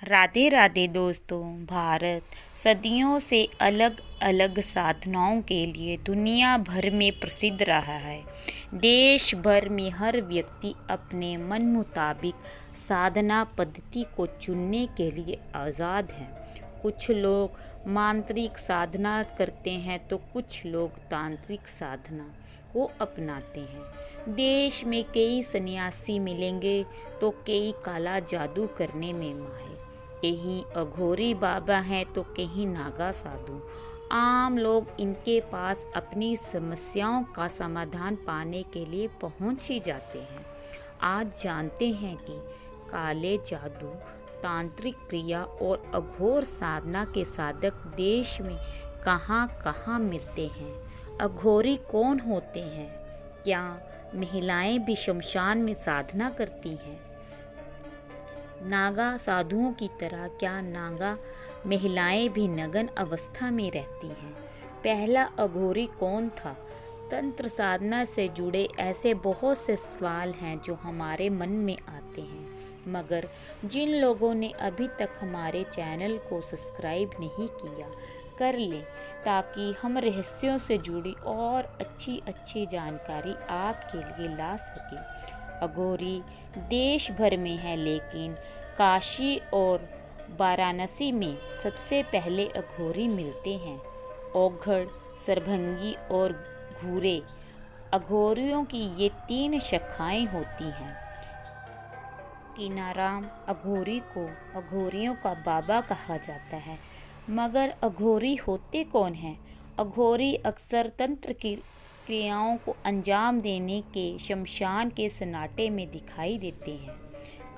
राधे राधे दोस्तों। भारत सदियों से अलग अलग साधनाओं के लिए दुनिया भर में प्रसिद्ध रहा है। देश भर में हर व्यक्ति अपने मन मुताबिक साधना पद्धति को चुनने के लिए आज़ाद है। कुछ लोग मांत्रिक साधना करते हैं तो कुछ लोग तांत्रिक साधना को अपनाते हैं। देश में कई सन्यासी मिलेंगे तो कई काला जादू करने में माहिर, कहीं अघोरी बाबा हैं तो कहीं नागा साधु। आम लोग इनके पास अपनी समस्याओं का समाधान पाने के लिए पहुंच ही जाते हैं। आज जानते हैं कि काले जादू, तांत्रिक क्रिया और अघोर साधना के साधक देश में कहां कहां मिलते हैं। अघोरी कौन होते हैं? क्या महिलाएं भी शमशान में साधना करती हैं? नागा साधुओं की तरह क्या नागा महिलाएं भी नग्न अवस्था में रहती हैं? पहला अघोरी कौन था? तंत्र साधना से जुड़े ऐसे बहुत से सवाल हैं जो हमारे मन में आते हैं, मगर जिन लोगों ने अभी तक हमारे चैनल को सब्सक्राइब नहीं किया, कर लें ताकि हम रहस्यों से जुड़ी और अच्छी जानकारी आपके लिए ला सकें। अघोरी देश भर में है, लेकिन काशी और वाराणसी में सबसे पहले अघोरी मिलते हैं। औघड़, सरभंगी और घूरे अघोरियों की ये 3 शाखाएं होती हैं। कीनाराम अघोरी को अघोरियों का बाबा कहा जाता है, मगर अघोरी होते कौन हैं? अघोरी अक्सर तंत्र की क्रियाओं को अंजाम देने के शमशान के सन्नाटे में दिखाई देते हैं।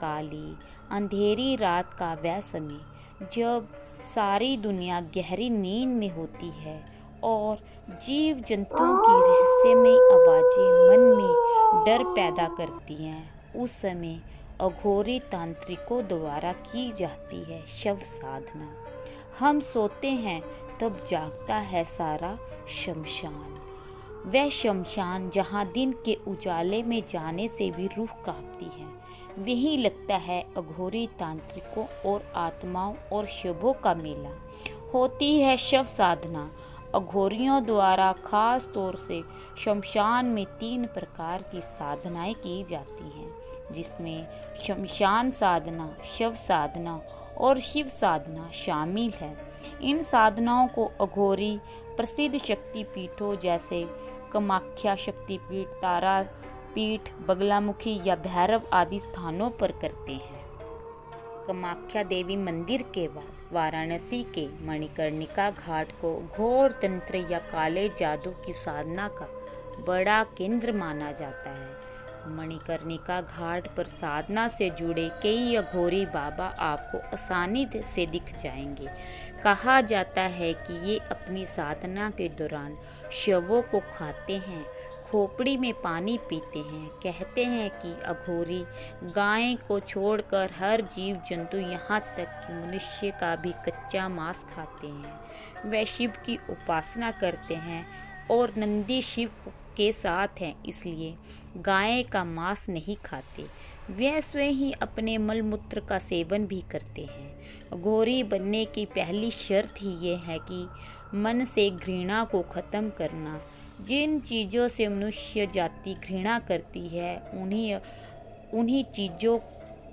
काली अंधेरी रात का वह समय जब सारी दुनिया गहरी नींद में होती है और जीव जंतुओं की रहस्यमयी आवाज़ें मन में डर पैदा करती हैं, उस समय अघोरी तांत्रिकों द्वारा की जाती है शव साधना। हम सोते हैं तब जागता है सारा शमशान, वह शमशान जहाँ दिन के उजाले में जाने से भी रूह कांपती है। वही लगता है अघोरी तांत्रिकों और आत्माओं और शवों का मेला। होती है शव साधना। अघोरियों द्वारा खास तौर से शमशान में 3 प्रकार की साधनाएं की जाती हैं, जिसमें शमशान साधना, शव साधना और शिव साधना शामिल है। इन साधनाओं को अघोरी प्रसिद्ध शक्तिपीठों जैसे कामाख्या शक्तिपीठ, तारा पीठ, बगलामुखी या भैरव आदि स्थानों पर करते हैं। कामाख्या देवी मंदिर के बाद वाराणसी के मणिकर्णिका घाट को घोर तंत्र या काले जादू की साधना का बड़ा केंद्र माना जाता है। मणिकर्णिका घाट पर साधना से जुड़े कई अघोरी बाबा आपको आसानी से दिख जाएंगे। कहा जाता है कि ये अपनी साधना के दौरान शवों को खाते हैं, खोपड़ी में पानी पीते हैं। कहते हैं कि अघोरी गाय को छोड़कर हर जीव जंतु, यहाँ तक कि मनुष्य का भी कच्चा मांस खाते हैं। वे शिव की उपासना करते हैं और नंदी शिव के साथ हैं, इसलिए गाय का मांस नहीं खाते। वे स्वयं ही अपने मलमूत्र का सेवन भी करते हैं। अघोरी बनने की पहली शर्त ही ये है कि मन से घृणा को ख़त्म करना। जिन चीज़ों से मनुष्य जाति घृणा करती है, उन्हीं चीज़ों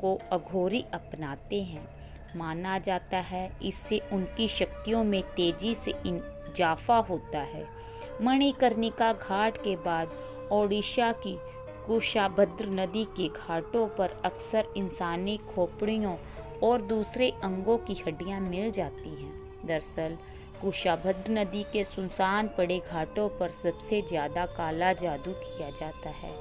को अघोरी अपनाते हैं। माना जाता है इससे उनकी शक्तियों में तेजी से इजाफा होता है। मणिकर्णिका घाट के बाद ओडिशा की कुशाभद्र नदी के घाटों पर अक्सर इंसानी खोपड़ियों और दूसरे अंगों की हड्डियां मिल जाती हैं। दरअसल कुशाभद्र नदी के सुनसान पड़े घाटों पर सबसे ज़्यादा काला जादू किया जाता है।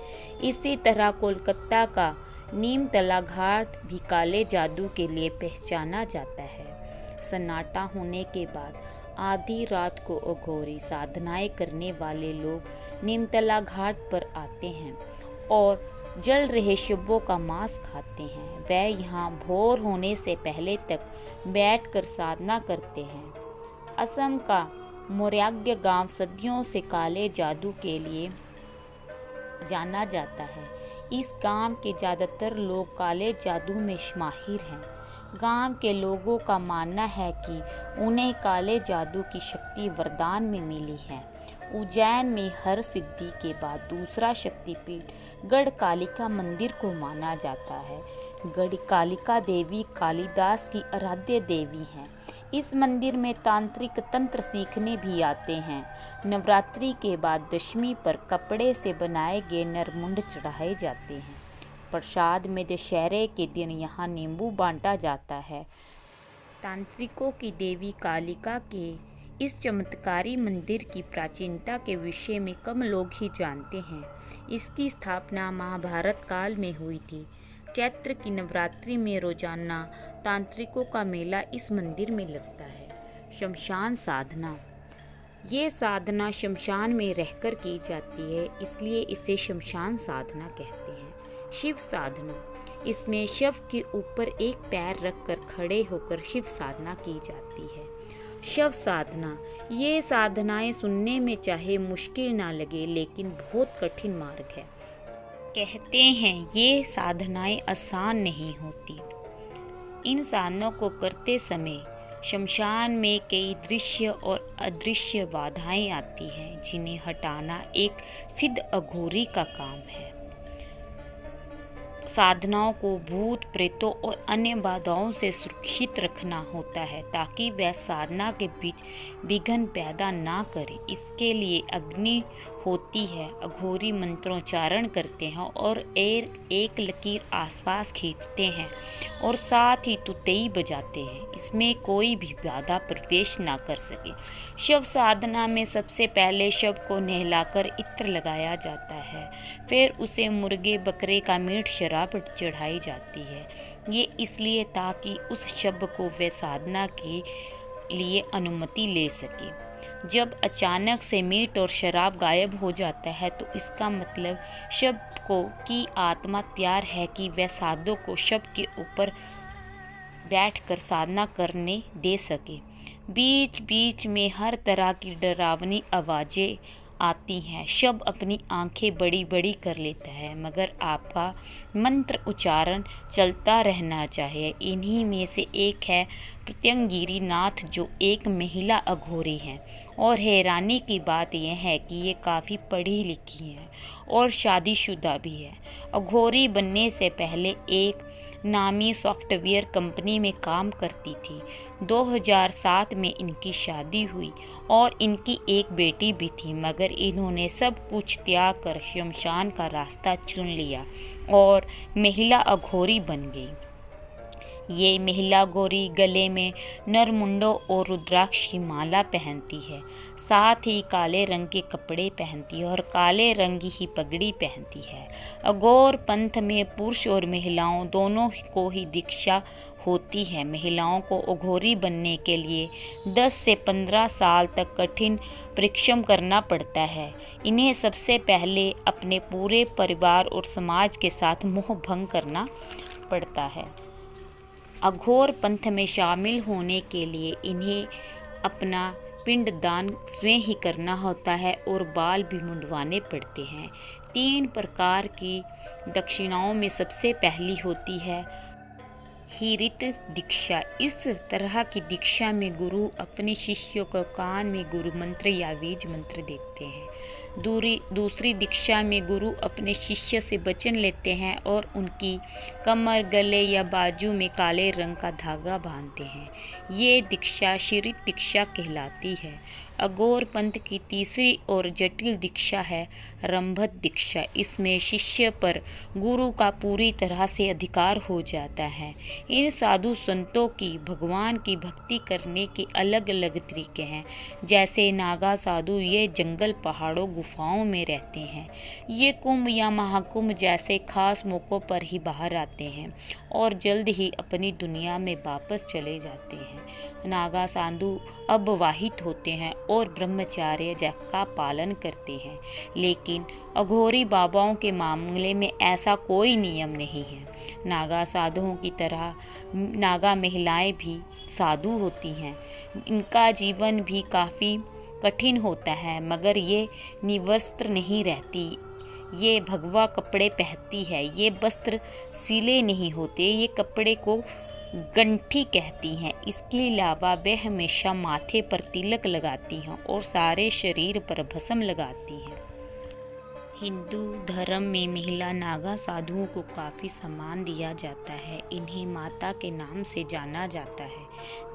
इसी तरह कोलकाता का नीमतला घाट भी काले जादू के लिए पहचाना जाता है। सन्नाटा होने के बाद आधी रात को अघोरी साधनाएं करने वाले लोग नीमतला घाट पर आते हैं और जल रहे शवों का मांस खाते हैं। वे यहाँ भोर होने से पहले तक बैठकर साधना करते हैं। असम का मोरयाग्य गांव सदियों से काले जादू के लिए जाना जाता है। इस गांव के ज़्यादातर लोग काले जादू में माहिर हैं। गांव के लोगों का मानना है कि उन्हें काले जादू की शक्ति वरदान में मिली है। उज्जैन में हर सिद्धि के बाद दूसरा शक्तिपीठ गढ़ कालिका मंदिर को माना जाता है। गढ़ कालिका देवी कालिदास की आराध्य देवी हैं। इस मंदिर में तांत्रिक तंत्र सीखने भी आते हैं। नवरात्रि के बाद दशमी पर कपड़े से बनाए गए नरमुंड चढ़ाए जाते हैं। प्रसाद में दशहरे के दिन यहाँ नींबू बांटा जाता है। तांत्रिकों की देवी कालिका के इस चमत्कारी मंदिर की प्राचीनता के विषय में कम लोग ही जानते हैं। इसकी स्थापना महाभारत काल में हुई थी। चैत्र की नवरात्रि में रोजाना तांत्रिकों का मेला इस मंदिर में लगता है। शमशान साधना, ये साधना शमशान में रहकर की जाती है, इसलिए इसे शमशान साधना कहते हैं। शिव साधना, इसमें शव के ऊपर एक पैर रखकर खड़े होकर शिव साधना की जाती है। शव साधना, ये साधनाएं सुनने में चाहे मुश्किल ना लगे लेकिन बहुत कठिन मार्ग है। कहते हैं ये साधनाएं आसान नहीं होती। इन साधनों को करते समय शमशान में कई दृश्य और अदृश्य बाधाएं आती हैं, जिन्हें हटाना एक सिद्ध अघोरी का काम है। साधनाओं को भूत प्रेतों और अन्य बाधाओं से सुरक्षित रखना होता है ताकि वह साधना के बीच विघ्न पैदा ना करे। इसके लिए अग्नि होती है, अघोरी मंत्रोच्चारण करते हैं और एक लकीर आसपास खींचते हैं और साथ ही तुतई बजाते हैं। इसमें कोई भी बाधा प्रवेश ना कर सके। शव साधना में सबसे पहले शव को नहलाकर इत्र लगाया जाता है, फिर उसे मुर्गे बकरे का मीट शराब चढ़ाई जाती है। ये इसलिए ताकि उस शव को वे साधना के लिए अनुमति ले सके। जब अचानक से मीट और शराब गायब हो जाता है तो इसका मतलब शव को की आत्मा तैयार है कि वह साधक को शव के ऊपर बैठकर साधना करने दे सके। बीच बीच में हर तरह की डरावनी आवाज़ें आती हैं। शव अपनी आंखें बड़ी बड़ी कर लेता है, मगर आपका मंत्र उच्चारण चलता रहना चाहिए। इन्हीं में से एक है प्रत्यंगिरी नाथ, जो एक महिला अघोरी हैं। और हैरानी की बात यह है कि ये काफ़ी पढ़ी लिखी हैं और शादीशुदा भी है। अघोरी बनने से पहले एक नामी सॉफ्टवेयर कंपनी में काम करती थी। 2007 में इनकी शादी हुई और इनकी एक बेटी भी थी, मगर इन्होंने सब कुछ त्याग कर शमशान का रास्ता चुन लिया और महिला अघोरी बन गई। ये महिला गौरी गले में नरमुंडों और रुद्राक्ष की माला पहनती है, साथ ही काले रंग के कपड़े पहनती है और काले रंग की पगड़ी पहनती है। अघोर पंथ में पुरुष और महिलाओं दोनों को ही दीक्षा होती है। महिलाओं को अघोरी बनने के लिए 10 से 15 साल तक कठिन परिश्रम करना पड़ता है। इन्हें सबसे पहले अपने पूरे परिवार और समाज के साथ मोह भंग करना पड़ता है। अघोर पंथ में शामिल होने के लिए इन्हें अपना पिंडदान स्वयं ही करना होता है और बाल भी मुंडवाने पड़ते हैं। 3 प्रकार की दक्षिणाओं में सबसे पहली होती है हिरित दीक्षा। इस तरह की दीक्षा में गुरु अपने शिष्यों को कान में गुरु मंत्र या बीज मंत्र देते हैं। दूसरी दीक्षा में गुरु अपने शिष्य से वचन लेते हैं और उनकी कमर, गले या बाजू में काले रंग का धागा बांधते हैं। ये दीक्षा शिरित दीक्षा कहलाती है। अघोर पंथ की तीसरी और जटिल दीक्षा है रंभत दीक्षा। इसमें शिष्य पर गुरु का पूरी तरह से अधिकार हो जाता है। इन साधु संतों की भगवान की भक्ति करने के अलग अलग तरीके हैं। जैसे नागा साधु, ये जंगल, पहाड़ों, गुफाओं में रहते हैं। ये कुंभ या महाकुंभ जैसे खास मौक़ों पर ही बाहर आते हैं और जल्द ही अपनी दुनिया में वापस चले जाते हैं। नागा साधु अविवाहित होते हैं और ब्रह्मचर्य का पालन करते हैं, लेकिन अघोरी बाबाओं के मामले में ऐसा कोई नियम नहीं है। नागा साधुओं की तरह नागा महिलाएं भी साधु होती हैं। इनका जीवन भी काफ़ी कठिन होता है, मगर ये निवस्त्र नहीं रहती। ये भगवा कपड़े पहनती है। ये वस्त्र सिले नहीं होते। ये कपड़े को गंठी कहती हैं। इसके अलावा वह हमेशा माथे पर तिलक लगाती हैं और सारे शरीर पर भस्म लगाती हैं। हिंदू धर्म में महिला नागा साधुओं को काफ़ी सम्मान दिया जाता है। इन्हें माता के नाम से जाना जाता है।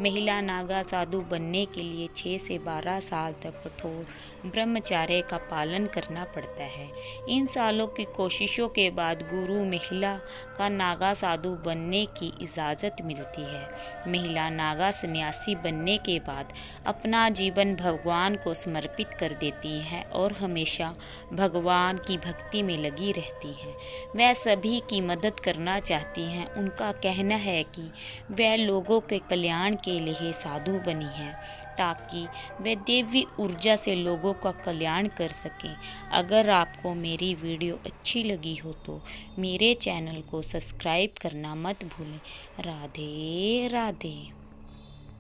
महिला नागा साधु बनने के लिए 6 से 12 साल तक कठोर ब्रह्मचर्य का पालन करना पड़ता है। इन सालों की कोशिशों के बाद गुरु महिला का नागा साधु बनने की इजाज़त मिलती है। महिला नागा सन्यासी बनने के बाद अपना जीवन भगवान को समर्पित कर देती हैं और हमेशा भगवान की भक्ति में लगी रहती हैं। वह सभी की मदद करना चाहती हैं। उनका कहना है कि वह लोगों के कल्याण के लिए साधु बनी हैं ताकि वे देवी ऊर्जा से लोगों का कल्याण कर सकें। अगर आपको मेरी वीडियो अच्छी लगी हो तो मेरे चैनल को सब्सक्राइब करना मत भूलें। राधे राधे।